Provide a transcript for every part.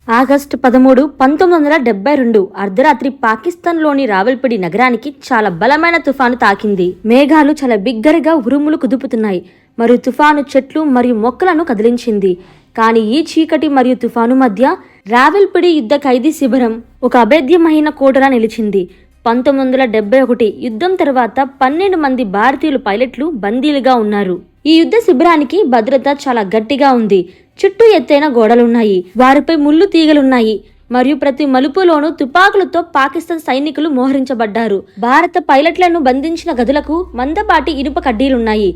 August 13, 1972 అర్ధరాత్రి పాకిస్తాన్లోని రావల్పిడి నగరానికి చాలా బలమైన తుఫాను తాకింది. మేఘాలు చాలా బిగ్గరగా ఉరుములు కుదుపుతున్నాయి మరియు తుఫాను చెట్లు మరియు మొక్కలను కదిలించింది. కానీ ఈ చీకటి మరియు తుఫాను మధ్య రావల్పిడి యుద్ధ ఖైదీ శిబిరం ఒక అభేద్యమైన కోటలా నిలిచింది. 1971 యుద్ధం తర్వాత 12 మంది భారతీయులు పైలట్లు బందీలుగా ఉన్నారు. ఈ యుద్ధ శిబిరానికి భద్రత చాలా గట్టిగా ఉంది. చుట్టూ ఎత్తైన గోడలున్నాయి, వారిపై ముళ్ళు తీగలున్నాయి మరియు ప్రతి మలుపులోనూ తుపాకులతో పాకిస్తాన్ సైనికులు మోహరించబడ్డారు. భారత పైలట్లను బంధించిన గదులకు మందపాటి ఇనుప కడ్డీలున్నాయి,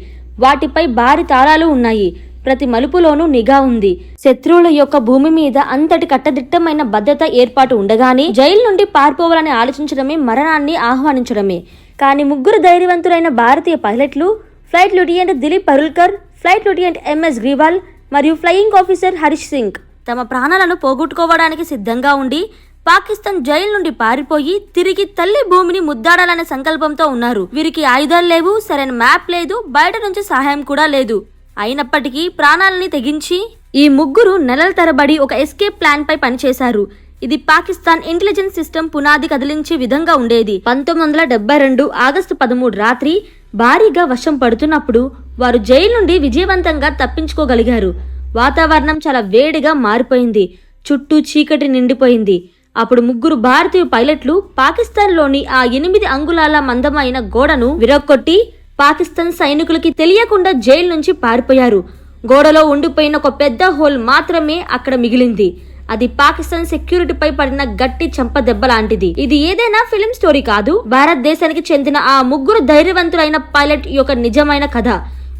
వాటిపై భారీ తాళాలు ఉన్నాయి. ప్రతి మలుపులోనూ నిఘా ఉంది. శత్రువుల యొక్క భూమి మీద అంతటి కట్టదిట్టమైన భద్రత ఏర్పాటు ఉండగానే జైలు నుండి పారిపోవాలని ఆలోచించడమే మరణాన్ని ఆహ్వానించడమే. కానీ ముగ్గురు ధైర్యవంతులైన భారతీయ పైలట్లు, flight lieutenant Dilip Parulkar, flight lieutenant M S Grewal మరియు ఫ్లయింగ్ ఆఫీసర్ హరీష్ సింగ్ తమ ప్రాణాలను పోగొట్టుకోవడానికి సిద్ధంగా ఉండి పాకిస్తాన్ జైలు నుండి పారిపోయి తిరిగి తల్లి భూమిని ముద్దాడాలనే సంకల్పంతో ఉన్నారు. వీరికి ఆయుధాలు లేవు, సరైన మ్యాప్ లేదు, బయట నుంచి సహాయం కూడా లేదు. అయినప్పటికీ ప్రాణాలని తెగించి ఈ ముగ్గురు నెలల తరబడి ఒక ఎస్కేప్ ప్లాన్ పై పనిచేశారు. ఇది పాకిస్తాన్ ఇంటెలిజెన్స్ సిస్టమ్ పునాది కదిలించే విధంగా ఉండేది. 1972 ఆగస్టు 13 రాత్రి భారీగా వర్షం పడుతున్నప్పుడు వారు జైలు నుండి విజయవంతంగా తప్పించుకోగలిగారు. వాతావరణం చాలా వేడిగా మారిపోయింది, చుట్టూ చీకటి నిండిపోయింది. అప్పుడు ముగ్గురు భారతీయ పైలట్లు పాకిస్తాన్లోని ఆ 8 అంగుళాల మందమైన గోడను విరగొట్టి పాకిస్తాన్ సైనికులకి తెలియకుండా జైలు నుంచి పారిపోయారు. గోడలో ఉండిపోయిన ఒక పెద్ద హోల్ మాత్రమే అక్కడ మిగిలింది. అది పాకిస్తాన్ సెక్యూరిటీపై పడిన గట్టి చెంప దెబ్బ లాంటిది. ఇది ఏదైనా ఫిలిం స్టోరీ కాదు, భారతదేశానికి చెందిన ఆ ముగ్గురు ధైర్యవంతులైన పైలట్ యొక్క నిజమైన కథ.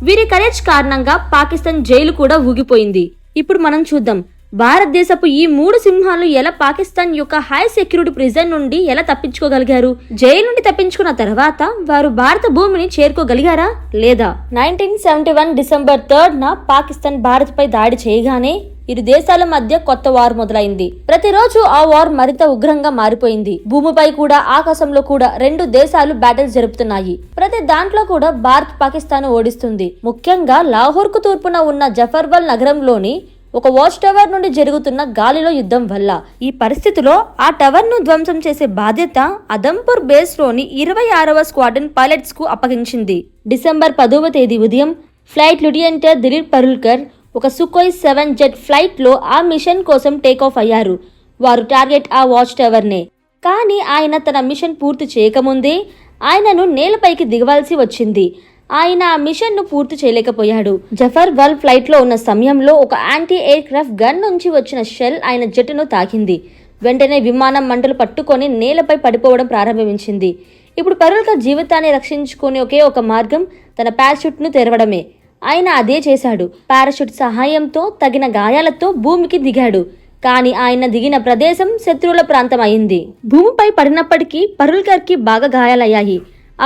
వీరి కరేజ్ కారణంగా పాకిస్తాన్ జైలు కూడా ఊగిపోయింది. ఇప్పుడు మనం చూద్దాం, భారతదేశపు ఈ 3 సింహాలు ఎలా పాకిస్తాన్ యొక్క హై సెక్యూరిటీ ప్రిజన్ నుండి ఎలా తప్పించుకోగలిగారు. జైలు నుండి తప్పించుకున్న తర్వాత వారు భారత భూమిని చేరుకోగలిగారా లేదా? 1971 డిసెంబర్ 3న పాకిస్తాన్ భారత్ పై దాడి చేయగానే ఇరు దేశాల మధ్య కొత్త వార్ మొదలైంది. ప్రతిరోజు ఆ వార్ మరింత ఉగ్రంగా మారిపోయింది. భూమిపై కూడా ఆకాశంలో కూడా 2 దేశాలు బ్యాటిల్స్ జరుపుతున్నాయి. ప్రతి దాంట్లో కూడా భారత్ పాకిస్తాన్ ఓడిస్తుంది. ముఖ్యంగా లాహోర్ కు తూర్పున ఉన్న జఫర్వాల్ నగరంలోని ఒక వాచ్ టవర్ నుండి జరుగుతున్న గాలిలో యుద్ధం వల్ల ఈ పరిస్థితిలో ఆ టవర్ ను ధ్వంసం చేసే బాధ్యత అదంపూర్ బేస్ లోని 26వ స్క్వాడ్రన్ పైలట్స్ కు అప్పగించింది. డిసెంబర్ 10వ తేదీ ఉదయం ఫ్లైట్ లెఫ్టినెంట్ దిలీప్ పరుల్కర్ ఒక సుఖోయ్ 7 జెట్ ఫ్లైట్ లో ఆ మిషన్ కోసం టేక్ ఆఫ్ అయ్యారు. వారు టార్గెట్ ఆ వాచ్ టవర్ నే. కానీ ఆయన తన మిషన్ పూర్తి చేయకముందే ఆయనను నేలపైకి దిగవలసి వచ్చింది. ఆయన ఆ మిషన్ ను పూర్తి చేయలేకపోయాడు. జఫర్వాల్ ఫ్లైట్ లో ఉన్న సమయంలో ఒక యాంటీ ఎయిర్ క్రాఫ్ట్ గన్ నుంచి వచ్చిన షెల్ ఆయన జెట్టును తాకింది. వెంటనే విమానం మంటలు పట్టుకొని నేలపై పడిపోవడం ప్రారంభించింది. ఇప్పుడు పరుల్కర్ జీవితాన్ని రక్షించుకునే ఒకే ఒక మార్గం తన పారాషూట్ ను తెరవడమే. ఆయన అదే చేశాడు. పారాషూట్ సహాయంతో తగిన గాయాలతో భూమికి దిగాడు. కానీ ఆయన దిగిన ప్రదేశం శత్రువుల ప్రాంతం అయింది. భూమిపై పడినప్పటికీ పరుల్కర్ కి బాగా గాయాలయ్యాయి.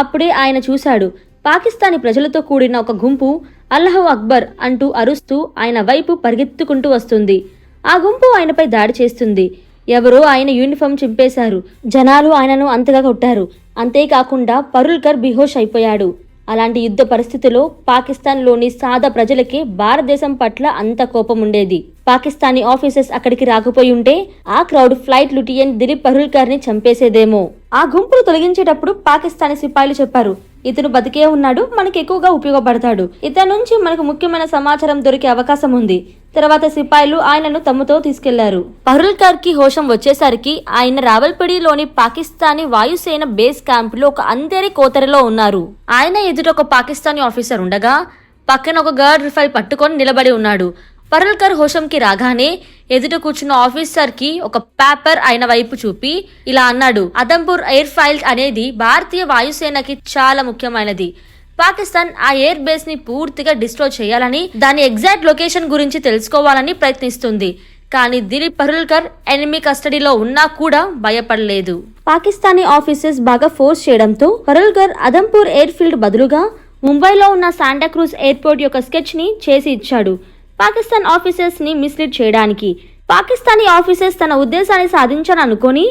అప్పుడే ఆయన చూశాడు, పాకిస్తానీ ప్రజలతో కూడిన ఒక గుంపు అల్లాహు అక్బర్ అంటూ అరుస్తూ ఆయన వైపు పరిగెత్తుకుంటూ వస్తుంది. ఆ గుంపు ఆయనపై దాడి చేస్తుంది. ఎవరో ఆయన యూనిఫామ్ చింపేశారు. జనాలు ఆయనను అంతగా కొట్టారు. అంతేకాకుండా పరుల్కర్ బిహోష్ అయిపోయాడు. అలాంటి యుద్ధ పరిస్థితిలో పాకిస్తాన్లోని సాదా ప్రజలకే భారతదేశం పట్ల అంత కోపం ఉండేది. పాకిస్తానీ ఆఫీసర్స్ అక్కడికి రాకపోయి ఉంటే ఆ క్రౌడ్ ఫ్లైట్ లెఫ్టినెంట్ దిలీప్ పరుల్కర్ ని చంపేసేదేమో. ఆ గుంపును తొలగించేటప్పుడు పాకిస్తానీ సిపాయిలు చెప్పారు, ఇతను బతికే ఉన్నాడు, మనకి ఎక్కువగా ఉపయోగపడతాడు, ఇతని నుంచి మనకు ముఖ్యమైన సమాచారం దొరికే అవకాశం ఉంది. తర్వాత సిపాయిలు ఆయనను తమతో తీసుకెళ్లారు. పరుల్కర్ కి హోషం వచ్చేసరికి ఆయన రావల్పిడిలోని పాకిస్తానీ వాయుసేన బేస్ క్యాంప్ లో ఒక అంధేరి కోతరలో ఉన్నారు. ఆయన ఎదుట ఒక పాకిస్తానీ ఆఫీసర్ ఉండగా పక్కన ఒక గార్డ్ రిఫైల్ పట్టుకొని నిలబడి ఉన్నాడు. పరుల్కర్ హోషంకి రాగానే ఎదుట కూర్చున్న ఆఫీసర్ కి ఒక పేపర్ ఆయన వైపు చూపి ఇలా అన్నాడు, అదంపూర్ ఎయిర్ ఫీల్డ్ అనేది భారతీయ వాయుసేనకి చాలా ముఖ్యమైనది. పాకిస్తాన్ ఆ ఎయిర్ బేస్ ని పూర్తిగా డిస్ట్రాయ్ చేయాలని, దాని ఎగ్జాక్ట్ లొకేషన్ గురించి తెలుసుకోవాలని ప్రయత్నిస్తుంది. కానీ దిలీప్ పరుల్కర్ ఎనిమీ కస్టడీలో ఉన్నా కూడా భయపడలేదు. పాకిస్తానీ ఆఫీసర్స్ బాగా ఫోర్స్ చేయడంతో పరుల్కర్ అదంపూర్ ఎయిర్ ఫీల్డ్ బదులుగా ముంబైలో ఉన్న శాంటాక్రూజ్ ఎయిర్పోర్ట్ యొక్క స్కెచ్ ని చేసి ఇచ్చాడు. పాకిస్తాన్ ఆఫీసర్స్ ని మిస్లీడ్ చేయడానికి. పాకిస్తానీ ఆఫీసర్స్ తన ఉద్దేశాన్ని సాధించాలనుకొని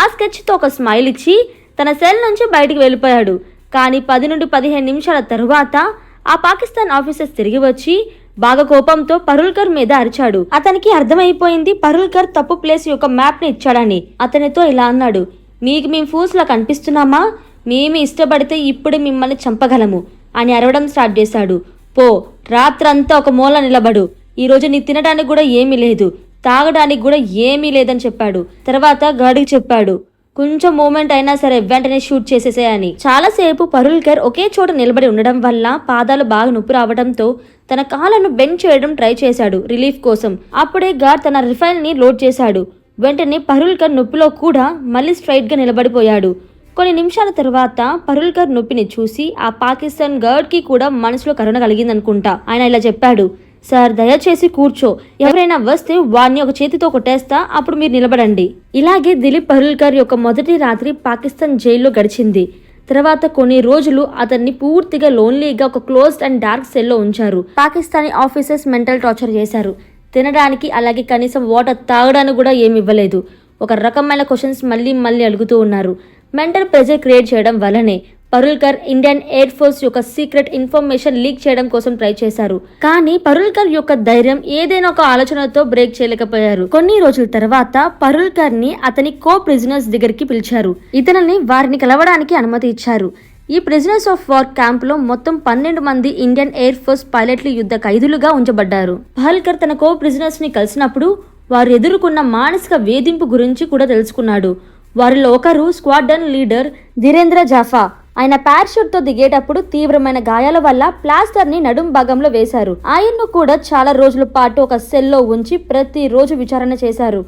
ఆ స్కెచ్ తో ఒక స్మైల్ ఇచ్చి తన సెల్ నుంచి బయటికి వెళ్ళిపోయాడు. కానీ 10 నుండి 15 నిమిషాల తరువాత ఆ పాకిస్తాన్ ఆఫీసర్స్ తిరిగి వచ్చి బాగా కోపంతో పరుల్కర్ మీద అరిచాడు. అతనికి అర్థమైపోయింది పరుల్కర్ తప్పు ప్లేస్ యొక్క మ్యాప్ ని ఇచ్చాడని. అతనితో ఇలా అన్నాడు, మీకు మేము ఫూల్స్ లా కనిపిస్తున్నామా? మేము ఇష్టపడితే ఇప్పుడే మిమ్మల్ని చంపగలము అని అరవడం స్టార్ట్ చేశాడు. పో, రాత్రంతా ఒక మూల నిలబడు. ఈ రోజు నీ తినడానికి కూడా ఏమీ లేదు, తాగడానికి కూడా ఏమీ లేదని చెప్పాడు. తర్వాత గార్డుకి చెప్పాడు, కొంచెం మూమెంట్ అయినా సరే వెంటనే షూట్ చేసేసేయని. చాలాసేపు పరుల్కర్ ఒకే చోట నిలబడి ఉండడం వల్ల పాదాలు బాగా నొప్పి రావడంతో తన కాళ్ళను బెండ్ చేయడం ట్రై చేశాడు రిలీఫ్ కోసం. అప్పుడే గార్డ్ తన రిఫైల్ ని లోడ్ చేశాడు. వెంటనే పరుల్కర్ నొప్పిలో కూడా మళ్ళీ స్ట్రైట్ గా నిలబడిపోయాడు. కొన్ని నిమిషాల తర్వాత పరుల్కర్ నొప్పిని చూసి ఆ పాకిస్తాన్ గార్డ్ కి కూడా మనసులో కరుణ కలిగిందనుకుంటా. ఆయన ఇలా చెప్పాడు, సార్ దయచేసి కూర్చో, ఎవరైనా వస్తే వాడిని ఒక చేతితో కొట్టేస్తా, అప్పుడు మీరు నిలబడండి. ఇలాగే దిలీప్ పరుల్కర్ యొక్క మొదటి రాత్రి పాకిస్తాన్ జైల్లో గడిచింది. తర్వాత కొన్ని రోజులు అతన్ని పూర్తిగా లోన్లీగా ఒక క్లోజ్డ్ అండ్ డార్క్ సెల్లో ఉంచారు. పాకిస్తానీ ఆఫీసర్స్ మెంటల్ టార్చర్ చేశారు. తినడానికి అలాగే కనీసం వాటర్ తాగడానికి కూడా ఏమి ఇవ్వలేదు. ఒక రకమైన క్వశ్చన్స్ మళ్ళీ అడుగుతూ ఉన్నారు. మెంటల్ ప్రెజర్ క్రియేట్ చేయడం వల్లనే పరుల్కర్ ఇండియన్ ఎయిర్ ఫోర్స్ యొక్క సీక్రెట్ ఇన్ఫర్మేషన్ లీక్ చేయడం కోసం ట్రై చేశారు. కానీ పరుల్కర్ యొక్క ధైర్యం ఏదైనా ఒక ఆలోచనతో బ్రేక్ చేయలేకపోయారు. కొన్ని రోజుల తర్వాత పరుల్కర్ ని అతని కో ప్రిజనర్స్ దగ్గరికి పిలిచారు. ఇతనిని వారిని కలవడానికి అనుమతి ఇచ్చారు. ఈ ప్రిజనర్స్ ఆఫ్ వార్ క్యాంప్ లో మొత్తం 12 మంది ఇండియన్ ఎయిర్ ఫోర్స్ పైలట్లు యుద్ధ ఖైదులుగా ఉంచబడ్డారు. పరుల్కర్ తన కో ప్రిజనర్స్ ని కలిసినప్పుడు వారు ఎదుర్కొన్న మానసిక వేధింపు గురించి కూడా తెలుసుకున్నాడు. వారిలో ఒకరు స్క్వాడ్రన్ లీడర్ ధీరేంద్ర జాఫా. ఆయన పారాషూట్ తో దిగేటప్పుడు తీవ్రమైన గాయాల వల్ల ప్లాస్టర్ ని నడుం భాగంలో వేశారు. ఆయన్ను కూడా చాలా రోజుల పాటు ఒక సెల్లో ఉంచి ప్రతిరోజు విచారణ చేశారు.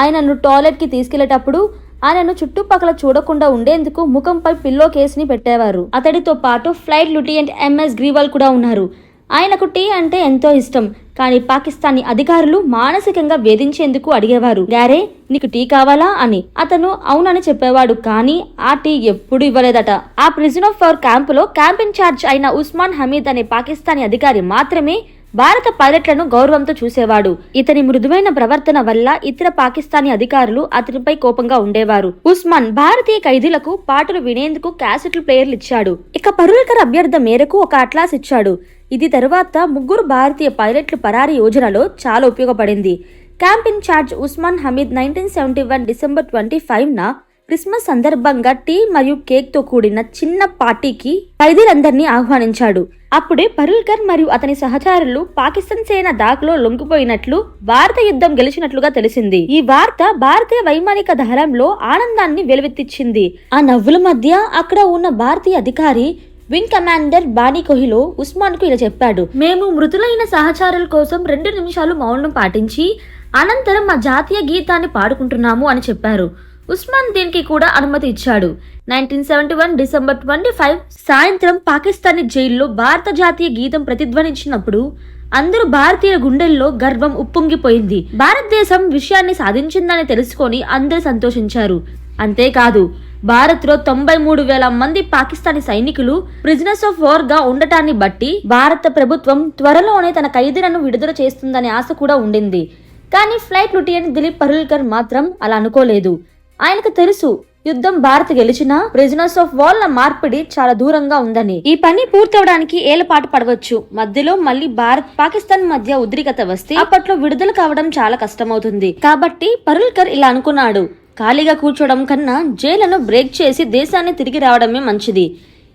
ఆయనను టాయిలెట్ కి తీసుకెళ్లేటప్పుడు ఆయనను చుట్టుపక్కల చూడకుండా ఉండేందుకు ముఖంపై పిల్లో కేసుని పెట్టేవారు. అతడితో పాటు ఫ్లైట్ లెఫ్టినెంట్ ఎంఎస్ గ్రీవాల్ కూడా ఉన్నారు. ఆయనకు టీ అంటే ఎంతో ఇష్టం. కానీ పాకిస్తానీ అధికారులు మానసికంగా వేధించేందుకు అడిగేవారు. గారే, నీకు టీ కావాలా అని. అతను అవునని చెప్పేవాడు, కానీ ఆ టీ ఎప్పుడు ఇవ్వలేదట. ఆ ప్రిజన్ ఆఫ్ వార్ క్యాంపులో క్యాంప్ ఇన్ఛార్జ్ అయిన ఉస్మాన్ హమీద్ అనే పాకిస్తానీ అధికారి మాత్రమే భారత పైలట్లను గౌరవంతో చూసేవాడు. ఇతని మృదువైన ప్రవర్తన వల్ల ఇతర పాకిస్తానీ అధికారులు అతనిపై కోపంగా ఉండేవారు. ఉస్మాన్ భారతీయ ఖైదీలకు పాటలు వినేందుకు క్యాసెట్లు ప్లేయర్లు ఇచ్చాడు. ఇక పరుల్కర్ అభ్యర్థన మేరకు ఒక అట్లాస్ ఇచ్చాడు. ఇది తరువాత 3 భారతీయ పైలట్లు పరారీ యోజనలో చాలా ఉపయోగపడింది. Camp in charge Usman Hamid 1971 December 25న క్రిస్మస్ సందర్భంగా టీ మరియు కేక్ తో కూడిన చిన్న పార్టీకి ఖైదీలందరినీ ఆహ్వానించాడు. అప్పుడే పరుల్కర్ మరియు అతని సహచరులు పాకిస్తాన్ సేన దాఖలో లొంగిపోయినట్లు, భారత యుద్ధం గెలిచినట్లుగా తెలిసింది. ఈ వార్త భారతీయ వైమానిక దళంలో ఆనందాన్ని వెలువెత్తించింది. ఆ నవ్వుల మధ్య అక్కడ ఉన్న భారతీయ అధికారి వింగ్ కమాండర్ బానీ కోహిలో ఉస్మాన్ కు ఇలా చెప్పాడు, మేము మృతులైన సహచరుల కోసం 2 నిమిషాలు మౌనం పాటించి అనంతరం మా జాతీయ గీతాన్ని పాడుకుంటున్నాము అని చెప్పారు. ఉస్మాన్ దీనికి కూడా అనుమతి ఇచ్చాడు. 1971 డిసెంబర్ 25 సాయంత్రం పాకిస్తానీ జైల్లో భారత జాతీయ గీతం ప్రతిధ్వనించినప్పుడు అందరూ భారతీయుల గుండెల్లో గర్వం ఉప్పొంగిపోయింది. భారతదేశం విషయాన్ని సాధించిందని తెలుసుకొని అందరూ సంతోషించారు. అంతేకాదు, భారత్ లో 93,000 మంది పాకిస్తానీ సైనికులు ప్రిజనర్స్ ఆఫ్ వార్ గా ఉండటాన్ని బట్టి భారత ప్రభుత్వం త్వరలోనే తన ఖైదీలను విడుదల చేస్తుందనే ఆశ కూడా ఉండింది. కానీ ఫ్లైట్ లెఫ్టినెంట్ దిలీప్ పరుల్కర్ మాత్రం అలా అనుకోలేదు. ఆయనకు తెలుసు, యుద్ధం భారత్ గెలిచినా ప్రిజనర్స్ ఆఫ్ వార్ ల మార్పిడి చాలా దూరంగా ఉందని. ఈ పని పూర్తవడానికి ఏళ్లపాటు పడవచ్చు. మధ్యలో మళ్ళీ భారత్ పాకిస్తాన్ మధ్య ఉద్రిక్తత వస్తే అప్పట్లో విడుదల కావడం చాలా కష్టమవుతుంది. కాబట్టి పరుల్కర్ ఇలా అనుకున్నాడు, ఖాళీగా కూర్చోవడం కన్నా జైలును బ్రేక్ చేసి దేశాన్ని తిరిగి రావడమే మంచిది.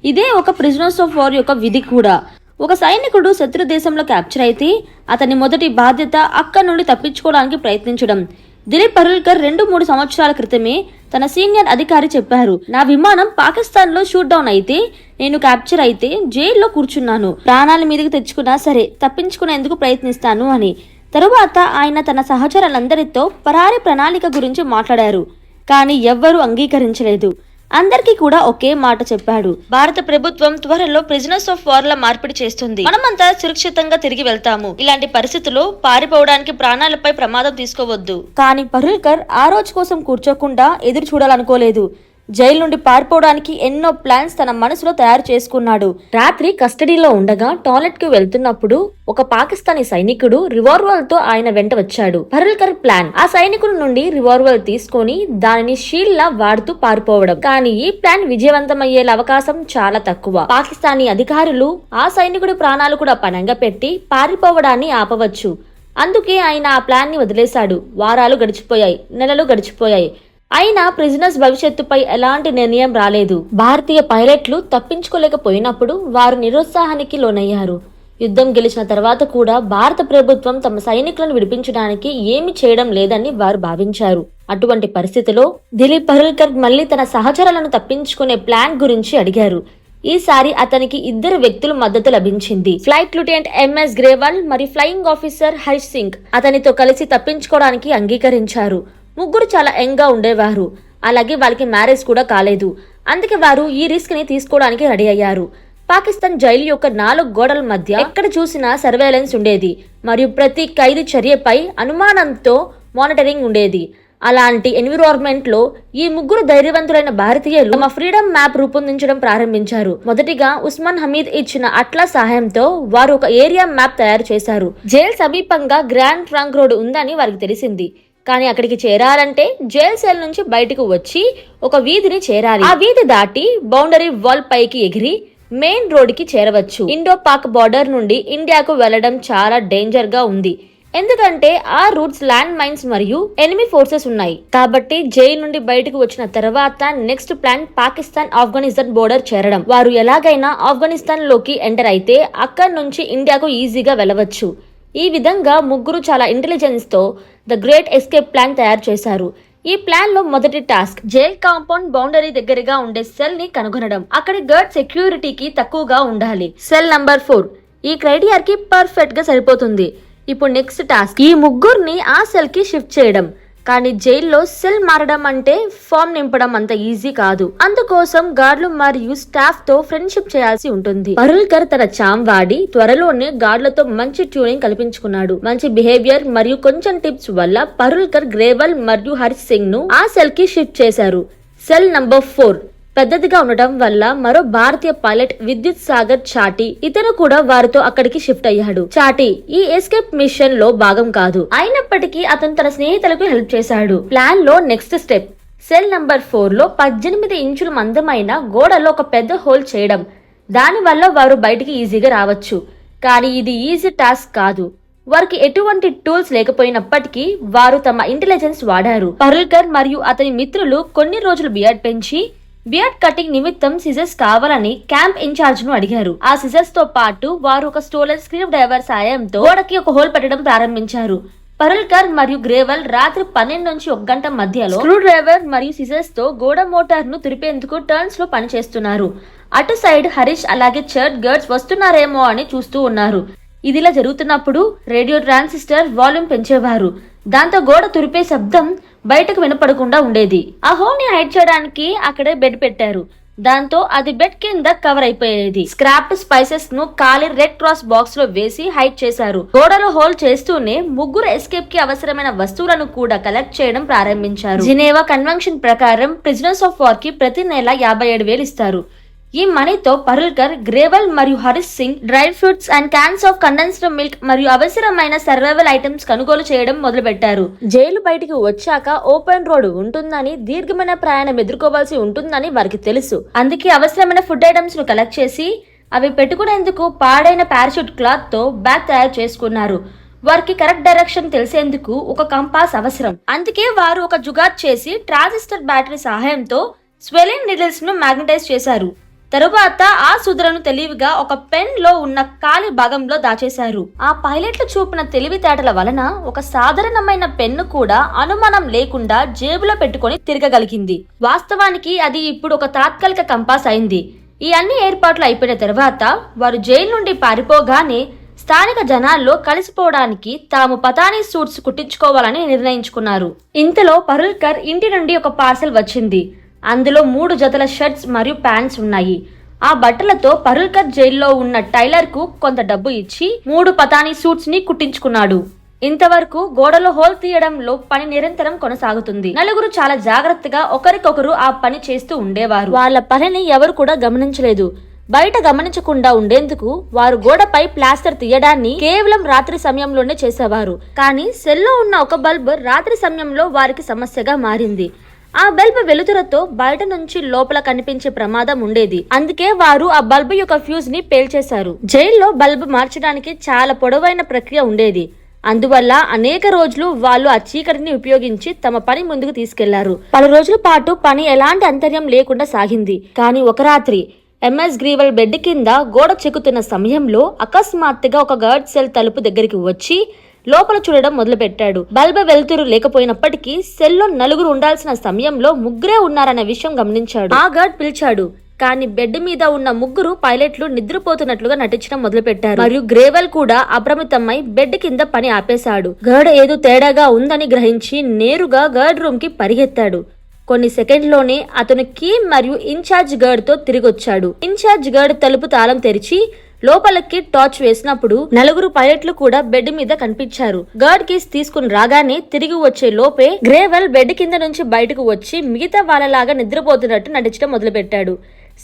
ఇదే ఒక ప్రిజనర్స్ ఆఫ్ వార్ యొక్క విధి కూడా. ఒక సైనికుడు శత్రు దేశంలో క్యాప్చర్ అయితే అతని మొదటి బాధ్యత అక్కడి నుండి తప్పించుకోవడానికి ప్రయత్నించడం. దిలీప్ పరుల్కర్ 2-3 సంవత్సరాల క్రితమే తన సీనియర్ అధికారి చెప్పారు, నా విమానం పాకిస్తాన్ లో షూట్ డౌన్ అయితే నేను క్యాప్చర్ అయితే జైల్లో కూర్చున్నాను, ప్రాణాల మీదకి తెచ్చుకున్నా సరే తప్పించుకునేందుకు ప్రయత్నిస్తాను అని. తరువాత ఆయన తన సహచరులందరితో పరారీ ప్రణాళిక గురించి మాట్లాడారు. కానీ ఎవ్వరూ అంగీకరించలేదు. అందరికీ కూడా ఒకే మాట చెప్పాడు, భారత ప్రభుత్వం త్వరలో ప్రిజనర్స్ ఆఫ్ వార్ ల మార్పిడి చేస్తుంది, మనమంతా సురక్షితంగా తిరిగి వెళ్తాము. ఇలాంటి పరిస్థితుల్లో పారిపోవడానికి ప్రాణాలపై ప్రమాదం తీసుకోవద్దు. కానీ పరుల్కర్ ఆ రోజు కోసం కూర్చోకుండా ఎదురు చూడాలనుకోలేదు. జైలు నుండి పారిపోవడానికి ఎన్నో ప్లాన్స్ తన మనసులో తయారు చేసుకున్నాడు. రాత్రి కస్టడీలో ఉండగా టాయిలెట్ కు వెళ్తున్నప్పుడు ఒక పాకిస్తానీ సైనికుడు రివాల్వర్ తో ఆయన వెంట వచ్చాడు. పరుల్కర్ ప్లాన్ ఆ సైనికుడి నుండి రివాల్వర్ తీసుకొని దానిని షీల్డ్ లా వాడుతూ పారిపోవడం. కానీ ఈ ప్లాన్ విజయవంతమయ్యే అవకాశం చాలా తక్కువ. పాకిస్తానీ అధికారులు ఆ సైనికుడి ప్రాణాలు కూడా పణంగా పెట్టి పారిపోవడాన్ని ఆపవచ్చు. అందుకే ఆయన ఆ ప్లాన్ ని వదిలేశాడు. వారాలు గడిచిపోయాయి, నెలలు గడిచిపోయాయి. అయినా ప్రిజనర్స్ భవిష్యత్తుపై ఎలాంటి నిర్ణయం రాలేదు. భారతీయ పైలట్లు తప్పించుకోలేకపోయినప్పుడు వారు నిరుత్సాహానికి లోనయ్యారు. యుద్ధం గెలిచిన తర్వాత కూడా భారత ప్రభుత్వం తమ సైనికులను విడిపించడానికి ఏమి చేయడం లేదని వారు భావించారు. అటువంటి పరిస్థితిలో దిలీప్ పరుల్కర్ మళ్లీ తన సహచరులను తప్పించుకునే ప్లాన్ గురించి అడిగారు. ఈసారి అతనికి ఇద్దరు వ్యక్తుల మద్దతు లభించింది. ఫ్లైట్ లెఫ్టినెంట్ ఎంఎస్ గ్రేవాల్ మరియు ఫ్లయింగ్ ఆఫీసర్ హరీష్ సింగ్ అతనితో కలిసి తప్పించుకోవడానికి అంగీకరించారు. ముగ్గురు చాలా యంగ్ గా ఉండేవారు. అలాగే వాళ్ళకి మ్యారేజ్ కూడా కాలేదు. అందుకే వారు ఈ రిస్క్ ని తీసుకోవడానికి రెడీ అయ్యారు. పాకిస్తాన్ జైలు యొక్క 4 గోడల మధ్య ఎక్కడ చూసినా సర్వేలెన్స్ ఉండేది మరియు ప్రతి ఖైదీ చర్యపై అనుమానంతో మానిటరింగ్ ఉండేది. అలాంటి ఎన్విరాన్మెంట్ లో ఈ ముగ్గురు ధైర్యవంతులైన భారతీయులు తమ ఫ్రీడమ్ మ్యాప్ రూపొందించడం ప్రారంభించారు. మొదటిగా ఉస్మాన్ హమీద్ ఇచ్చిన అట్లా సహాయంతో వారు ఒక ఏరియా మ్యాప్ తయారు చేశారు. జైలు సమీపంగా గ్రాండ్ ట్రంక్ రోడ్ ఉందని వారికి తెలిసింది. కానీ అక్కడికి చేరాలంటే జైల్ సెల్ నుంచి బయటకు వచ్చి ఒక వీధిని చేరాలి. ఆ వీధి దాటి బౌండరీ వాల్ పైకి ఎగిరి మెయిన్ రోడ్ కి చేరవచ్చు. ఇండో పాక్ బార్డర్ నుండి ఇండియాకు వెళ్లడం చాలా డేంజర్ గా ఉంది. ఎందుకంటే ఆ రూట్స్ ల్యాండ్ మైన్స్ మరియు ఎనిమీ ఫోర్సెస్ ఉన్నాయి. కాబట్టి జైలు నుండి బయటకు వచ్చిన తర్వాత next plan Pakistan Afghanistan border చేరడం. వారు ఎలాగైనా ఆఫ్ఘనిస్తాన్ లోకి ఎంటర్ అయితే అక్కడి నుంచి ఇండియాకు ఈజీగా వెళ్ళవచ్చు. ఈ విధంగా ముగ్గురు చాలా ఇంటెలిజెన్స్ తో ద గ్రేట్ ఎస్కేప్ ప్లాన్ తయారు చేశారు. ఈ ప్లాన్ లో మొదటి టాస్క్ జైల్ కాంపౌండ్ బౌండరీ దగ్గరగా ఉండే సెల్ ని కనుగొనడం. అక్కడి గర్డ్ సెక్యూరిటీకి తక్కువగా ఉండాలి. సెల్ నంబర్ 4 ఈ క్రైటీరియాకి పర్ఫెక్ట్ గా సరిపోతుంది. ఇప్పుడు నెక్స్ట్ టాస్క్ ఈ ముగ్గురిని ఆ సెల్ కి షిఫ్ట్ చేయడం. కానీ జైల్లో సెల్ మారడం అంటే ఫామ్ నింపడం అంత ఈజీ కాదు. అందుకోసం గార్డులు మరియు స్టాఫ్ తో ఫ్రెండ్షిప్ చేయాల్సి ఉంటుంది. పరుల్కర్ తన చామ్ వాడి త్వరలోనే గార్డులతో మంచి ట్యూనింగ్ కల్పించుకున్నాడు. మంచి బిహేవియర్ మరియు కొంచెం టిప్స్ వల్ల పరుల్కర్ గ్రేవాల్ మరియు హరీష్ సింగ్ ను ఆ సెల్ కి షిఫ్ట్ చేశారు. సెల్ నంబర్ 4 పెద్దదిగా ఉండటం వల్ల మరో భారతీయ పైలట్ విద్యుత్ సాగర్ చాటి ఇతను కూడా వారితో అక్కడికి షిఫ్ట్ అయ్యాడు. చాటి ఈ ఎస్కేప్ మిషన్ లో భాగం కాదు. అయినప్పటికీ అతను తన స్నేహితులకు హెల్ప్ చేశాడు. ప్లాన్ లో నెక్స్ట్ స్టెప్ సెల్ నంబర్ 4 లో 18 ఇంచుల మందమైన గోడలో ఒక పెద్ద హోల్ చేయడం. దాని వల్ల వారు బయటికి ఈజీగా రావచ్చు. కానీ ఇది ఈజీ టాస్క్ కాదు. వారికి ఎటువంటి టూల్స్ లేకపోయినప్పటికీ వారు తమ ఇంటెలిజెన్స్ వాడారు. పరుల్కర్ మరియు అతని మిత్రులు కొన్ని రోజులు బియర్డ్ పెంచి బియర్డ్ కటింగ్ నిమిత్తం సిజర్స్ కావాలని క్యాంప్ ఇన్ఛార్జ్ ను అడిగారు. ఆ సిజర్స్ తో పాటు వారు ఒక స్టోలెన్ స్క్రూ డ్రైవర్ సాయంతో గోడకి ఒక హోల్ పెట్టడం ప్రారంభించారు. పరుల్కర్ మరియు గ్రేవాల్ రాత్రి 12 నుంచి 1 గంట మధ్యలో స్క్రూ డ్రైవర్ మరియు సిజర్స్ తో గోడ మోటార్ ను తిరిపేందుకు టర్న్స్ లో పనిచేస్తున్నారు. అటు సైడ్ హరీష్ అలాగే చర్చ్ గర్డ్స్ వస్తున్నారేమో అని చూస్తూ ఉన్నారు. ఇదిలా జరుగుతున్నప్పుడు రేడియో ట్రాన్సిస్టర్ వాల్యూమ్ పెంచేవారు. దాంతో గోడ తురిపే శబ్దం బయటకు వినపడకుండా ఉండేది. ఆ హోల్ ని హైడ్ చేయడానికి అక్కడే బెడ్ పెట్టారు. దాంతో అది బెడ్ కింద కవర్ అయిపోయేది. స్క్రాప్డ్ స్పైసెస్ ను ఖాళీ రెడ్ క్రాస్ బాక్స్ లో వేసి హైడ్ చేశారు. గోడలో హోల్ చేస్తూనే ముగ్గురు ఎస్కేప్ కి అవసరమైన వస్తువులను కూడా కలెక్ట్ చేయడం ప్రారంభించారు. జినేవా కన్వెన్షన్ ప్రకారం ప్రిజనర్స్ ఆఫ్ వార్ కి ప్రతి నెల 57,000 ఇస్తారు. ఈ మనీతో పరుల్కర్, గ్రేవాల్ మరియు Harish Singh dry fruits and cans of condensed milk మరియు అవసరమైన సర్వైవల్ ఐటమ్స్ కొనుగోలు చేయడం మొదలుపెట్టారు. జైలు బయటికి వచ్చాక ఓపెన్ రోడ్ ఉంటుందని, దీర్ఘమైన ప్రయాణం ఎదుర్కోవాల్సి ఉంటుందని వారికి తెలుసు. అందుకే అవసరమైన ఫుడ్ ఐటమ్స్ ను కలెక్ట్ చేసి అవి పెట్టుకునేందుకు పాడైన పారాషూట్ క్లాత్ తో బ్యాగ్ తయారు చేసుకున్నారు. వారికి కరెక్ట్ డైరెక్షన్ తెలిసేందుకు ఒక కంపాస్ అవసరం. అందుకే వారు ఒక జుగాడ్ చేసి ట్రాన్సిస్టర్ బ్యాటరీ సహాయంతో స్వెల్లింగ్ నీడిల్స్ ను మ్యాగ్నటైజ్ చేశారు. తరువాత ఆ సుధులను తెలివిగా ఒక పెన్ లో ఉన్న ఖాళీ భాగంలో దాచేశారు. ఆ పైలట్లు చూపిన తెలివితేటల వలన ఒక సాధారణమైన పెన్ను కూడా అనుమానం లేకుండా జేబులో పెట్టుకొని తిరగగలిగింది. వాస్తవానికి అది ఇప్పుడు ఒక తాత్కాలిక కంపాస్ అయింది. ఈ అన్ని ఏర్పాట్లు అయిపోయిన తర్వాత వారు జైలు నుండి పారిపోగానే స్థానిక జనాల్లో కలిసిపోవడానికి తాము పతానీ సూట్స్ కుట్టించుకోవాలని నిర్ణయించుకున్నారు. ఇంతలో పరుల్కర్ ఇంటి నుండి ఒక పార్సెల్ వచ్చింది. అందులో 3 జతల షర్ట్స్ మరియు ప్యాంట్స్ ఉన్నాయి. ఆ బట్టలతో పరుల్కర్ జైల్లో ఉన్న టైలర్ కు కొంత డబ్బు ఇచ్చి 3 పతానీ సూట్స్ ని కుట్టించుకున్నాడు. ఇంతవరకు గోడలో హోల్ తీయడంలో పని నిరంతరం కొనసాగుతుంది. నలుగురు చాలా జాగ్రత్తగా ఒకరికొకరు ఆ పని చేస్తూ ఉండేవారు. వాళ్ళ పనిని ఎవరు కూడా గమనించలేదు. బయట గమనించకుండా ఉండేందుకు వారు గోడపై ప్లాస్టర్ తీయడాన్ని కేవలం రాత్రి సమయంలోనే చేసేవారు. కానీ సెల్లో ఉన్న ఒక బల్బ్ రాత్రి సమయంలో వారికి సమస్యగా మారింది. ఆ బల్బ్ వెలుతురతో బయట నుంచి లోపల కనిపించే ప్రమాదం ఉండేది. అందుకే వారు ఆ బల్బ్ యొక్క ఫ్యూజ్ ని పేల్చేశారు. జైల్లో బల్బ్ మార్చడానికి చాలా పొడవైన ప్రక్రియ ఉండేది. అందువల్ల అనేక రోజులు వాళ్ళు ఆ చీకటిని ఉపయోగించి తమ పని ముందుకు తీసుకెళ్లారు. పలు రోజుల పాటు పని ఎలాంటి అంతర్యం లేకుండా సాగింది. కానీ ఒక రాత్రి ఎంఎస్ గ్రీవల్ బెడ్ కింద గోడ చెక్కుతున్న సమయంలో అకస్మాత్తుగా ఒక గార్డ్ సెల్ తలుపు దగ్గరికి వచ్చి లోపల చూడడం మొదలుపెట్టాడు. బల్బ్ వెలుతురు లేకపోయినప్పటికీ సెల్లో నలుగురు ఉండాల్సిన సమయంలో ముగ్గురే ఉన్నారన్న విషయం గమనించాడు. ఆ గార్డ్ పిలిచాడు. కానీ బెడ్ మీద ఉన్న ముగ్గురు పైలట్లు నిద్రపోతున్నట్లుగా నటించడం మొదలుపెట్టారు. మరియు గ్రేవెల్ కూడా అప్రమత్తమై బెడ్ కింద పని ఆపేశాడు. గార్డ్ ఏదో తేడాగా ఉందని గ్రహించి నేరుగా గార్డ్ రూమ్ కి పరిగెత్తాడు. కొన్ని సెకండ్లోనే అతను కీ మరియు ఇన్ఛార్జ్ గార్డ్ తో తిరిగొచ్చాడు. ఇన్ఛార్జ్ గార్డ్ తలుపు తాళం తెరిచి లోపలికి టార్చ్ వేసినప్పుడు నలుగురు పైలట్లు కూడా బెడ్ మీద కనిపించారు. గార్డ్ కీస్ తీసుకుని రాగానే తిరిగి వచ్చే లోపే గ్రేవెల్ బెడ్ కింద నుంచి బయటకు వచ్చి మిగతా వాళ్ళలాగా నిద్రపోతున్నట్టు నటించడం మొదలుపెట్టాడు.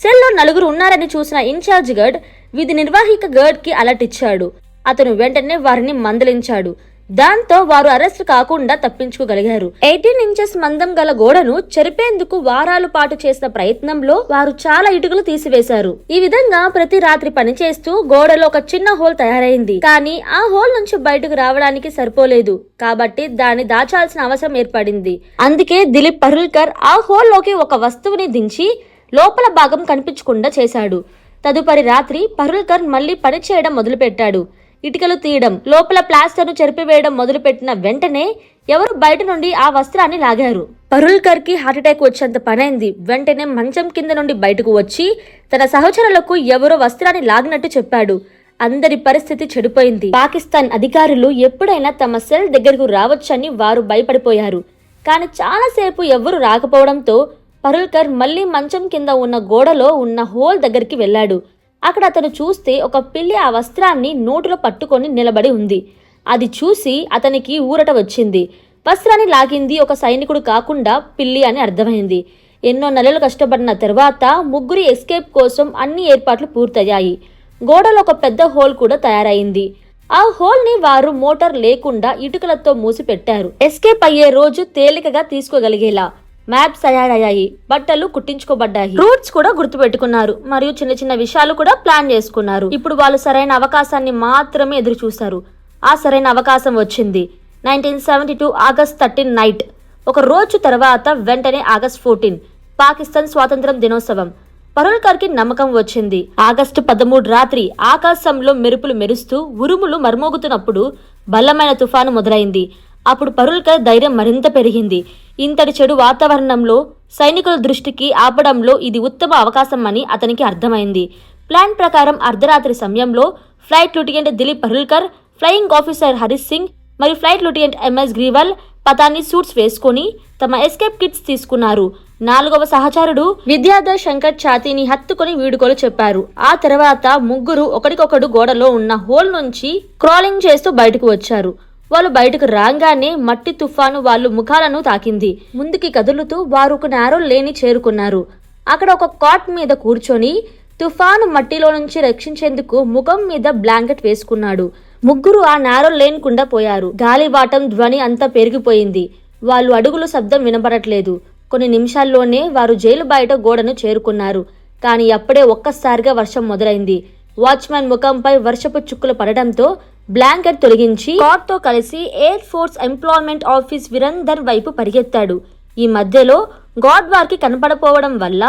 సెల్లో నలుగురు ఉన్నారని చూసిన ఇన్ఛార్జ్ గార్డ్ విధి నిర్వాహిక గార్డ్ కి అలర్ట్ ఇచ్చాడు. అతను వెంటనే వారిని మందలించాడు. దాంతో వారు అరెస్ట్ కాకుండా తప్పించుకోగలిగారు. 18 ఇంచెస్ మందం గల గోడను చెరిపేందుకు వారాల పాటు చేసిన ప్రయత్నంలో వారు చాలా ఇటుకలు తీసివేశారు. ఈ విధంగా ప్రతి రాత్రి పనిచేస్తూ గోడలో ఒక చిన్న హోల్ తయారైంది. కానీ ఆ హోల్ నుంచి బయటకు రావడానికి సరిపోలేదు. కాబట్టి దాన్ని దాచాల్సిన అవసరం ఏర్పడింది. అందుకే దిలీప్ పరుల్కర్ ఆ హోల్ లోకి ఒక వస్తువుని దించి లోపల భాగం కనిపించకుండా చేశాడు. తదుపరి రాత్రి పరుల్కర్ మళ్లీ పని చేయడం మొదలుపెట్టాడు. ఇటుకలు తీయడం, లోపల ప్లాస్టర్ను చెరిపివేయడం మొదలుపెట్టిన వెంటనే ఎవరు బయట నుండి ఆ వస్త్రాన్ని లాగారు. పరుల్కర్ కి హార్ట్అటాక్ వచ్చేంత పనైంది. వెంటనే మంచం కింద నుండి బయటకు వచ్చి తన సహచరులకు ఎవరో వస్త్రాన్ని లాగినట్టు చెప్పాడు. అందరి పరిస్థితి చెడిపోయింది. పాకిస్తాన్ అధికారులు ఎప్పుడైనా తమ సెల్ దగ్గరకు రావచ్చని వారు భయపడిపోయారు. కానీ చాలాసేపు ఎవరు రాకపోవడంతో పరుల్కర్ మళ్లీ మంచం కింద ఉన్న గోడలో ఉన్న హోల్ దగ్గరికి వెళ్లాడు. అక్కడ అతను చూస్తే ఒక పిల్లి ఆ వస్త్రాన్ని నోటిలో పట్టుకొని నిలబడి ఉంది. అది చూసి అతనికి ఊరట వచ్చింది. వస్త్రాన్ని లాగింది ఒక సైనికుడు కాకుండా పిల్లి అని అర్థమైంది. ఎన్నో నెలలు కష్టపడిన తర్వాత ముగ్గురి ఎస్కేప్ కోసం అన్ని ఏర్పాట్లు పూర్తయ్యాయి. గోడలో ఒక పెద్ద హోల్ కూడా తయారైంది. ఆ హోల్ ని వారు మోటార్ లేకుండా ఇటుకలతో మూసి పెట్టారు. ఎస్కేప్ అయ్యే రోజు తేలికగా తీసుకోగలిగేలా మ్యాప్స్ తయారయ్యాయి. బట్టలు కుట్టించుకోబడ్డాయి. రూట్స్ కూడా గుర్తుపెట్టుకున్నారు. మరియు చిన్న చిన్న విషయాలు కూడా ప్లాన్ చేసుకున్నారు. ఇప్పుడు వాళ్ళు సరైన అవకాశాన్ని మాత్రమే ఎదురు చూశారు. ఆ సరైన అవకాశం వచ్చింది. 1972 ఆగస్ట్ 13 నైట్. ఒక రోజు తర్వాత వెంటనే ఆగస్ట్ 14 పాకిస్తాన్ స్వాతంత్రం దినోత్సవం. పరుల్కర్ కి నమ్మకం వచ్చింది. ఆగస్టు 13 రాత్రి ఆకాశంలో మెరుపులు మెరుస్తూ ఉరుములు మర్మోగుతున్నప్పుడు బలమైన తుఫాను మొదలైంది. అప్పుడు పరుల్కర్ ధైర్యం మరింత పెరిగింది. ఇంతటి చెడు వాతావరణంలో సైనికుల దృష్టికి ఆపడంలో ఇది ఉత్తమ అవకాశం అని అతనికి అర్థమైంది. ప్లాన్ ప్రకారం అర్ధరాత్రి సమయంలో flight lieutenant Dilip Parulkar, flying officer Harish Singh మరియు flight lieutenant M S Grewal Pathani suits వేసుకుని తమ ఎస్కేప్ కిట్స్ తీసుకున్నారు. 4వ సహచరుడు విద్యాధర్ శంకర్ ఛాతీని హత్తుకుని వీడుకోలు చెప్పారు. ఆ తర్వాత ముగ్గురు ఒకరికొకడు గోడలో ఉన్న హోల్ నుంచి క్రాలింగ్ చేస్తూ బయటకు వచ్చారు. వాళ్ళు బయటకు రాగానే మట్టి తుఫాను వాళ్ళు ముఖాలను తాకింది. ముందుకి కదులుతూ వారు ఒక నేరో లేని చేరుకున్నారు. అక్కడ ఒక కాట్ మీద కూర్చొని తుఫాను మట్టిలో నుంచి రక్షించేందుకు ముఖం మీద బ్లాంకెట్ వేసుకున్నాడు. ముగ్గురు ఆ నేరో లేన్ కుండా పోయారు. గాలివాటం ధ్వని అంతా పెరిగిపోయింది. వాళ్ళు అడుగులు శబ్దం వినపడట్లేదు. కొన్ని నిమిషాల్లోనే వారు జైలు బయట గోడను చేరుకున్నారు. కానీ అప్పుడే ఒక్కసారిగా వర్షం మొదలైంది. వాచ్మెన్ ముఖంపై వర్షపు చుక్కులు పడడంతో బ్లాంకెట్ తొలగించి కాట్ తో కలిసి ఎయిర్ ఫోర్స్ ఎంప్లాయ్మెంట్ ఆఫీస్ విరంధర్ వైపు పరిగెత్తాడు. ఈ మధ్యలో గాడ్ వార్ కి కనపడపోవడం వల్ల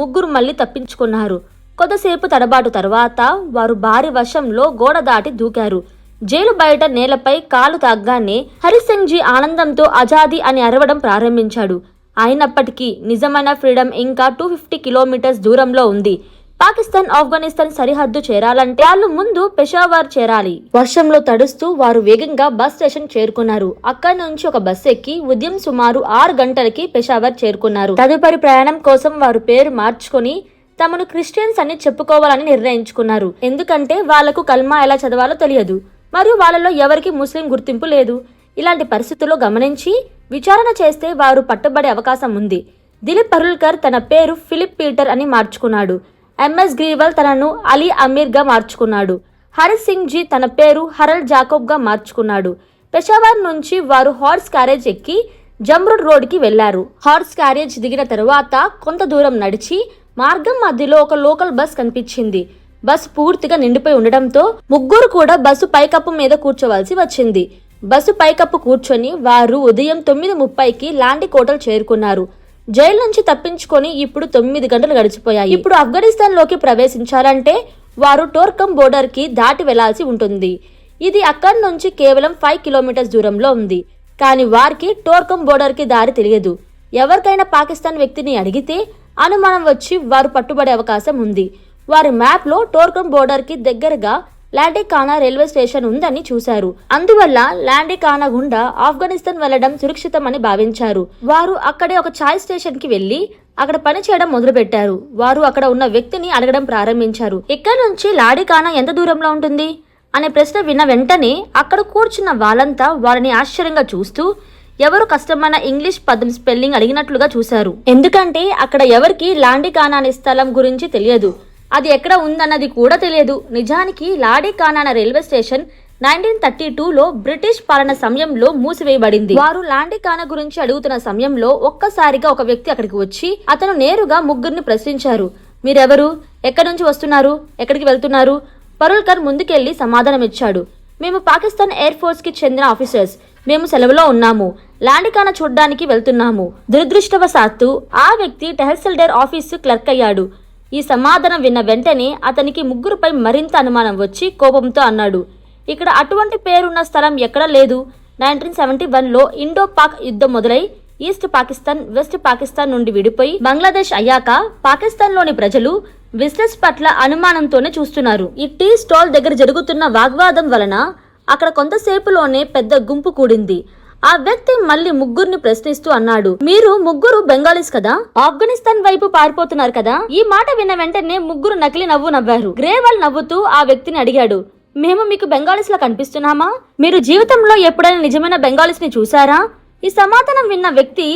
ముగ్గురు మళ్లీ తప్పించుకున్నారు. కొద్దిసేపు తడబాటు తర్వాత వారు భారీ వర్షంలో గోడ దాటి దూకారు. జైలు బయట నేలపై కాలు తాగ్గానే హరీష్ సింగ్ జీ ఆనందంతో ఆజాదీ అని అరవడం ప్రారంభించాడు. అయినప్పటికీ నిజమైన ఫ్రీడమ్ ఇంకా 250 కిలోమీటర్స్ దూరంలో ఉంది. పాకిస్తాన్ ఆఫ్ఘనిస్తాన్ సరిహద్దు చేరాలంటే వాళ్ళు ముందు పెషావర్ చేరాలి. వర్షంలో తడుస్తూ వారు వేగంగా బస్ స్టేషన్ చేరుకున్నారు. అక్కడి నుంచి ఒక బస్ ఎక్కి ఉదయం సుమారు 6 గంటలకి పెషావర్ చేరుకున్నారు. తదుపరి ప్రయాణం కోసం వారు పేరు మార్చుకొని తమను క్రిస్టియన్స్ అని చెప్పుకోవాలని నిర్ణయించుకున్నారు. ఎందుకంటే వాళ్లకు కల్మా ఎలా చదవాలో తెలియదు. మరియు వాళ్ళలో ఎవరికి ముస్లిం గుర్తింపు లేదు. ఇలాంటి పరిస్థితుల్లో గమనించి విచారణ చేస్తే వారు పట్టుబడే అవకాశం ఉంది. దిలీప్ పరుల్కర్ తన పేరు ఫిలిప్ పీటర్ అని మార్చుకున్నాడు. ఎంఎస్ గ్రీవల్ తనను అలీ అమీర్గా మార్చుకున్నాడు. హరీష్ సింగ్ జీ తన పేరు హరల్ జాకోబ్గా మార్చుకున్నాడు. పెషావర్ నుంచి వారు హార్స్ క్యారేజ్ ఎక్కి జమ్రుడ్ రోడ్కి వెళ్లారు. హార్స్ క్యారేజ్ దిగిన తరువాత కొంత దూరం నడిచి మార్గం మధ్యలో ఒక లోకల్ బస్ కనిపించింది. బస్ పూర్తిగా నిండిపోయి ఉండడంతో ముగ్గురు కూడా బస్సు పైకప్పు మీద కూర్చోవలసి వచ్చింది. బస్సు పైకప్పు కూర్చొని వారు ఉదయం 9:30కి లాండికోటల్ చేరుకున్నారు. జైలు నుంచి తప్పించుకొని ఇప్పుడు 9 గంటలు గడిచిపోయాయి. ఇప్పుడు ఆఫ్ఘనిస్తాన్ లోకి ప్రవేశించాలంటే వారు టోర్కమ్ బోర్డర్ కి దాటి వెళ్లాల్సి ఉంటుంది. ఇది అక్కడి నుంచి కేవలం 5 కిలోమీటర్స్ దూరంలో ఉంది. కానీ వారికి టోర్కమ్ బోర్డర్ కి దారి తెలియదు. ఎవరికైనా పాకిస్తాన్ వ్యక్తిని అడిగితే అనుమానం వచ్చి వారు పట్టుబడే అవకాశం ఉంది. వారి మ్యాప్ లో టోర్కమ్ బోర్డర్ కి దగ్గరగా లాండికానా రైల్వే స్టేషన్ ఉందని చూశారు. అందువల్ల లాండికానా గుండా ఆఫ్ఘనిస్తాన్ వెళ్లడం సురక్షితమని భావించారు. వారు అక్కడే ఒక చాయ్ స్టేషన్ కి వెళ్లి అక్కడ పని చేయడం మొదలు పెట్టారు. వారు అక్కడ ఉన్న వ్యక్తిని అడగడం ప్రారంభించారు. ఇక్కడ నుంచి లాండికానా ఎంత దూరంలో ఉంటుంది అనే ప్రశ్న విన్న వెంటనే అక్కడ కూర్చున్న వాళ్ళంతా వారిని ఆశ్చర్యంగా చూస్తూ ఎవరు కష్టమైన ఇంగ్లీష్ పదం స్పెల్లింగ్ అడిగినట్లుగా చూశారు. ఎందుకంటే అక్కడ ఎవరికి లాండికానా అనే స్థలం గురించి తెలియదు. అది ఎక్కడ ఉందన్నది కూడా తెలియదు. నిజానికి లాండికానా రైల్వే స్టేషన్ 1932లో బ్రిటిష్ పాలన సమయంలో మూసివేయబడింది. వారు లాండికానా గురించి అడుగుతున్న సమయంలో ఒక్కసారిగా ఒక వ్యక్తి అక్కడికి వచ్చి అతను నేరుగా ముగ్గురిని ప్రశ్నించారు. మీరెవరు? ఎక్కడి నుంచి వస్తున్నారు? ఎక్కడికి వెళ్తున్నారు? పరుల్కర్ ముందుకెళ్లి సమాధానమిచ్చాడు. మేము పాకిస్తాన్ ఎయిర్ ఫోర్స్ కి చెందిన ఆఫీసర్స్. మేము సెలవులో ఉన్నాము. లాండికానా చూడ్డానికి వెళ్తున్నాము. దురదృష్టవశాత్తు ఆ వ్యక్తి టెహసిల్దార్ ఆఫీసు క్లర్క్ అయ్యాడు. ఈ సమాధానం విన్న వెంటనే అతనికి ముగ్గురుపై మరింత అనుమానం వచ్చి కోపంతో అన్నాడు, ఇక్కడ అటువంటి పేరున్న స్థలం ఎక్కడా లేదు. 1971లో ఇండో పాక్ యుద్ధం మొదలై ఈస్ట్ పాకిస్తాన్ వెస్ట్ పాకిస్తాన్ నుండి విడిపోయి బంగ్లాదేశ్ అయ్యాక పాకిస్తాన్లోని ప్రజలు బిజినెస్ పట్ల అనుమానంతోనే చూస్తున్నారు. ఈ టీ స్టాల్ దగ్గర జరుగుతున్న వాగ్వాదం వలన అక్కడ కొంతసేపులోనే పెద్ద గుంపు కూడింది. ఆ వ్యక్తి మళ్ళీ ముగ్గురిని ప్రశ్నిస్తూ అన్నాడు, మీరు ముగ్గురు బెంగాలీస్ కదా? ఆఫ్ఘనిస్తాన్ వైపు పారిపోతున్నారు కదా? ఈ మాట విన్న వెంటనే ముగ్గురు నకిలీ నవ్వు నవ్వారు. గ్రేవాల్ నవ్వుతూ ఆ వ్యక్తిని అడిగాడు, మేము మీకు బెంగాలీస్ లా కనిపిస్తున్నామా? మీరు జీవితంలో ఎప్పుడైనా నిజమైన బెంగాలీస్ ని చూసారా? ఈ సమాధానం విన్న వ్యక్తి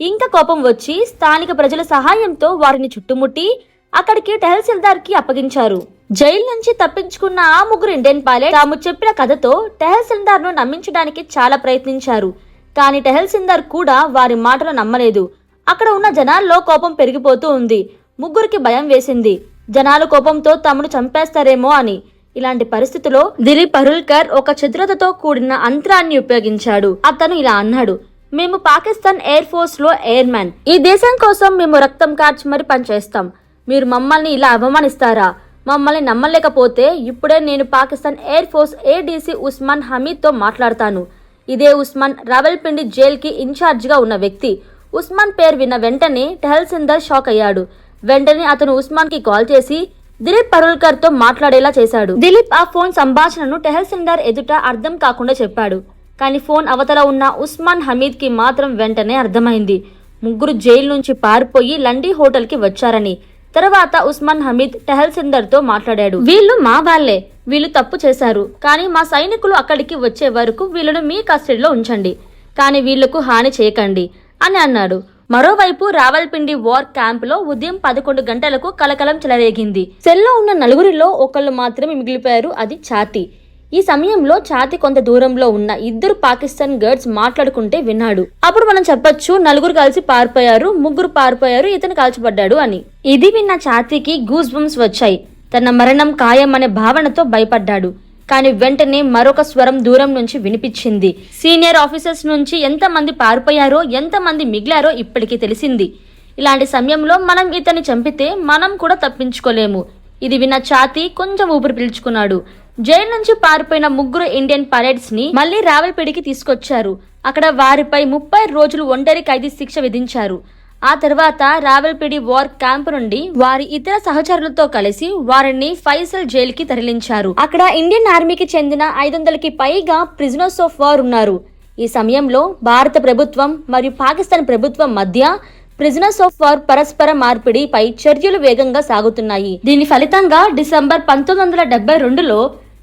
ఇంకా కోపం వచ్చి స్థానిక ప్రజల సహాయంతో వారిని చుట్టుముట్టి అక్కడికి టెహసిల్దార్ కి అప్పగించారు. జైలు నుంచి తప్పించుకున్న ఆ ముగ్గురు ఇండియన్ పైలట్ తాము చెప్పిన కథతో టెహసిల్దార్ ను నమ్మించడానికి చాలా ప్రయత్నించారు. కానీ టెహసిల్దార్ కూడా వారి మాటలు నమ్మలేదు. అక్కడ ఉన్న జనాల్లో కోపం పెరిగిపోతూ ఉంది. ముగ్గురికి భయం వేసింది, జనాలు కోపంతో తమను చంపేస్తారేమో అని. ఇలాంటి పరిస్థితిలో దిలీప్ పరుల్కర్ ఒక చతురతతో కూడిన అంతరాన్ని ఉపయోగించాడు. అతను ఇలా అన్నాడు, మేము పాకిస్తాన్ ఎయిర్ ఫోర్స్ లో ఎయిర్ మ్యాన్. ఈ దేశం కోసం మేము రక్తం కార్చి మరి పనిచేస్తాం. మీరు మమ్మల్ని ఇలా అవమానిస్తారా? మమ్మల్ని నమ్మలేకపోతే ఇప్పుడే నేను Pakistan air force ADC Usman Hamid తో మాట్లాడతాను. ఇదే ఉస్మాన్ రావల్పిండి జైల్ కి ఇన్ఛార్జ్ గా ఉన్న వ్యక్తి. ఉస్మాన్ పేరు విన్న వెంటనే టెహసిల్దార్ షాక్ అయ్యాడు. వెంటనే అతను ఉస్మాన్ కి కాల్ చేసి దిలీప్ పరుల్కర్ తో మాట్లాడేలా చేశాడు. దిలీప్ ఆ ఫోన్ సంభాషణను టెహసిల్దార్ ఎదుట అర్థం కాకుండా చెప్పాడు. కానీ ఫోన్ అవతల ఉన్న ఉస్మాన్ హమీద్ కి మాత్రం వెంటనే అర్థమైంది. ముగ్గురు జైలు నుంచి పారిపోయి లండీ హోటల్ కి వచ్చారని. తర్వాత ఉస్మాన్ హమీద్ టెహసిల్దార్ తో మాట్లాడాడు, వీళ్ళు మా వాళ్లే, వీళ్ళు తప్పు చేశారు. కానీ మా సైనికులు అక్కడికి వచ్చే వరకు వీళ్ళను మీ కస్టడీలో ఉంచండి, కానీ వీళ్లకు హాని చేయకండి అని అన్నాడు. మరోవైపు రావల్పిండి వార్ క్యాంప్ లో ఉదయం 11 గంటలకు కలకలం చెలరేగింది. సెల్లో ఉన్న నలుగురిలో ఒకళ్ళు మాత్రమే మిగిలిపోయారు, అది ఛాతీ. ఈ సమయంలో ఛాతీ కొంత దూరంలో ఉన్న ఇద్దరు పాకిస్తాన్ గర్డ్స్ మాట్లాడుకుంటే విన్నాడు. అప్పుడు మనం చెప్పొచ్చు, నలుగురు కలిసి పారిపోయారు, ముగ్గురు పారిపోయారు, ఇతను కాల్చబడ్డాడు అని. ఇది విన్న ఛాతీకి గూస్ బంప్స్ వచ్చాయి. తన మరణం ఖాయం అనే భావనతో భయపడ్డాడు. కానీ వెంటనే మరొక స్వరం దూరం నుంచి వినిపించింది. సీనియర్ ఆఫీసర్స్ నుంచి ఎంతమంది పారిపోయారో ఎంతమంది మిగిలారో ఇప్పటికీ తెలిసింది. ఇలాంటి సమయంలో మనం ఇతన్ని చంపితే మనం కూడా తప్పించుకోలేము. ఇది విన్న ఛాతీ కొంచెం ఊపిరి పీల్చుకున్నాడు. జైలు నుంచి పారిపోయిన ముగ్గురు ఇండియన్ పైలట్స్ ని మళ్లీ రావల్పిండికి తీసుకొచ్చారు. అక్కడ వారిపై 30 రోజులు ఒంటరి ఖైదీ శిక్ష విధించారు. ఆ తర్వాత రావల్పిండి వార్ క్యాంప్ నుండి వారి ఇతర సహచరులతో కలిసి వారిని ఫైసల్ జైలు కి తరలించారు. అక్కడ ఇండియన్ ఆర్మీకి చెందిన 500కి పైగా ప్రిజనర్స్ ఆఫ్ వార్ ఉన్నారు. ఈ సమయంలో భారత ప్రభుత్వం మరియు పాకిస్తాన్ ప్రభుత్వం మధ్య ప్రిజనర్స్ ఆఫ్ వార్ పరస్పర మార్పిడిపై చర్యలు వేగంగా సాగుతున్నాయి. దీని ఫలితంగా డిసెంబర్ 1972లో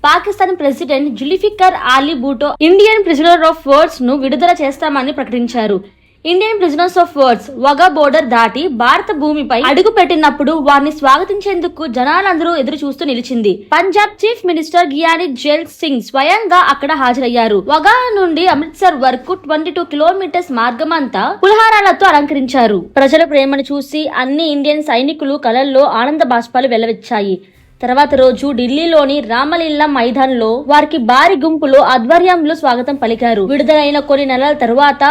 Pakistan president Zulfikar Ali Bhutto Indian prisoner of wars ను విడుదల చేస్తామని ప్రకటించారు. ఇండియన్ ప్రిజనర్స్ ఆఫ్ వార్స్ వగా బోర్డర్ దాటి భారత భూమిపై అడుగు పెట్టినప్పుడు వారిని స్వాగతించేందుకు జనాలందరూ ఎదురు చూస్తూ నిలిచింది. Punjab chief minister Giani jail Singh స్వయంగా అక్కడ హాజరయ్యారు. వగా నుండి అమృత్సర్ వరకు 22 కిలోమీటర్స్ మార్గమంతా పులహారాలతో అలంకరించారు. ప్రజల ప్రేమను చూసి అన్ని ఇండియన్ సైనికులు కలల్లో ఆనంద బాష్పాలు వెల్లవచ్చాయి. తర్వాత రోజు ఢిల్లీలోని రామలీలా మైదాన్లో వారికి భారీ గుంపులో ఆధ్వర్యంలో స్వాగతం పలికారు. విడుదలైన కొన్ని నెలల తరువాత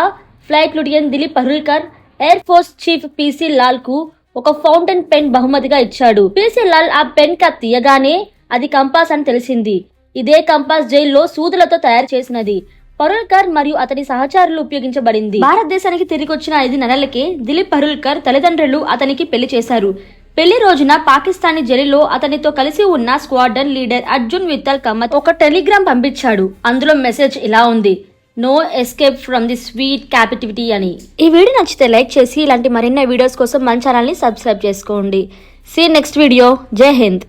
flight lieutenant Dilip Parulkar air force chief P C Lal కు ఒక ఫౌంటైన్ పెన్ బహుమతిగా ఇచ్చాడు. పీసీ లాల్ ఆ పెన్ కా తీయగానే అది కంపాస్ అని తెలిసింది. ఇదే కంపాస్ జైల్లో సూదులతో తయారు చేసినది. పరుల్కర్ మరియు అతని సహచరులు ఉపయోగించబడింది. భారతదేశానికి తిరిగి వచ్చిన 5 నెలలకే దిలీప్ పరుల్కర్ తల్లిదండ్రులు అతనికి పెళ్లి చేశారు. పెళ్లి రోజున పాకిస్తానీ జైలులో అతనితో కలిసి ఉన్న స్క్వాడ్రన్ లీడర్ అర్జున్ విఠల్ కమత్ ఒక టెలిగ్రామ్ పంపించాడు. అందులో మెసేజ్ ఇలా ఉంది: no escape from the sweet captivity అని. ఈ వీడియో నచ్చితే లైక్ చేసి ఇలాంటి మరిన్ని వీడియోస్ కోసం మన ఛానల్ని సబ్స్క్రైబ్ చేసుకోండి. See next video. జై హింద్.